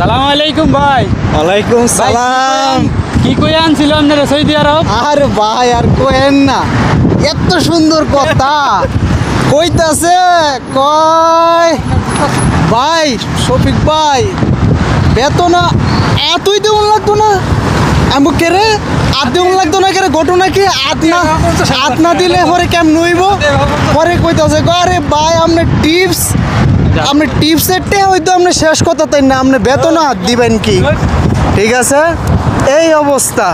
সালামু আলাইকুম ভাই। ওয়ালাইকুম সালাম। কি কই আনছিল আপনারা সৌদি আরব? আরে ভাই আর কোয়েন না, এত সুন্দর কথা কইতাছে। কয় ভাই শফিক ভাই বেতন এতই দেউন লাগতো না, আমি কেরে আর দেউন লাগতো না কেরে, ঘটনা কি আত না দিলে পরে কেমন হইব? পরে কইতাছে আরে ভাই আপনি টিপসের টে হয়তো আপনি শেষ কথা তাই না, আপনি বেতন হাত দিবেন কি? ঠিক আছে, এই অবস্থা।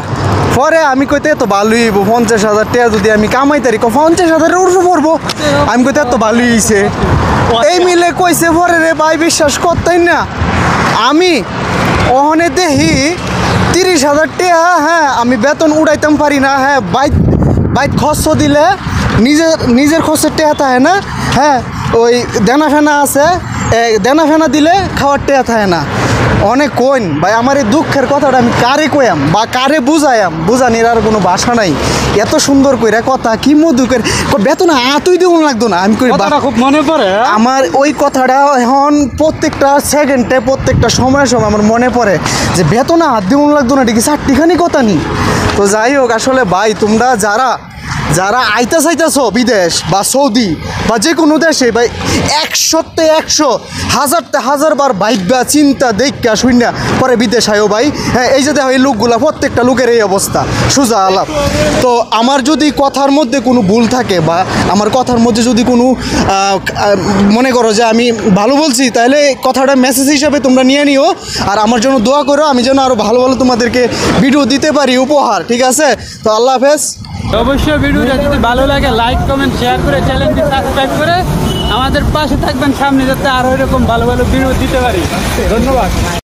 পরে আমি কইতে এত ভালোই হইব 50,000 টাকা যদি আমি কামাই তারি 50,000 উঠবো পড়বো, আমি কইতে এত ভালোই হইছে। এই মিলে কইছে পরে রে ভাই বিশ্বাস করতেই না, আমি ওখানে দেখি 30,000 টাকা, হ্যাঁ আমি বেতন উড়াইতাম পারি না, হ্যাঁ বাইক খরচ দিলে নিজের খরচের টাকা থাকে না, হ্যাঁ ওই দেনা ফেনা আছে, দেনা ফেনা দিলে খাওয়ার টাকা থাকে না। অনেক কইন ভাই, আমার এই দুঃখের কথাটা আমি কারে কইয়াম বা কারে বুঝাইয়াম, বুঝানির আর কোনো ভাষা নাই। এত সুন্দর কইরা কথা, কি মধুকের বেতন হাতই দেউন লাগতো না। আমি কই খুব মনে পড়ে আমার ওই কথাটা এখন প্রত্যেকটা সেকেন্ডে প্রত্যেকটা সময় আমার মনে পড়ে যে বেতন হাত দেউন লাগতো না, ঠিকই চারটিখানি কথা নি। তো যাই হোক, আসলে ভাই তোমরা যারা আইতা চাইতেছো বিদেশ বা সৌদি বা যে কোনো দেশে ভাই 100তে 100 হাজারতে হাজারবার ভাইবা চিন্তা দেখা শূন্য পরে বিদেশ আয়ো ভাই। হ্যাঁ এই যে দেখো এই লোকগুলা, প্রত্যেকটা লোকের এই অবস্থা, সোজা আলাপ। তো আমার যদি কথার মধ্যে কোনো ভুল থাকে বা আমার কথার মধ্যে যদি কোনো মনে করো যে আমি ভালো বলছি, তাহলে কথাটা মেসেজ হিসাবে তোমরা নিয়ে নিও, আর আমার জন্য দোয়া করো আমি যেন আরও ভালো ভালো তোমাদেরকে ভিডিও দিতে পারি, উপহার। ঠিক আছে, তো আল্লাহ হাফেজ। অবশ্যই ভিডিওটা যদি ভালো লাগে লাইক কমেন্ট শেয়ার করে চ্যানেলটি সাবস্ক্রাইব করে আমাদের পাশে থাকবেন, সামনে যাতে আরো এরকম ভালো ভালো ভিডিও দিতে পারি। ধন্যবাদ।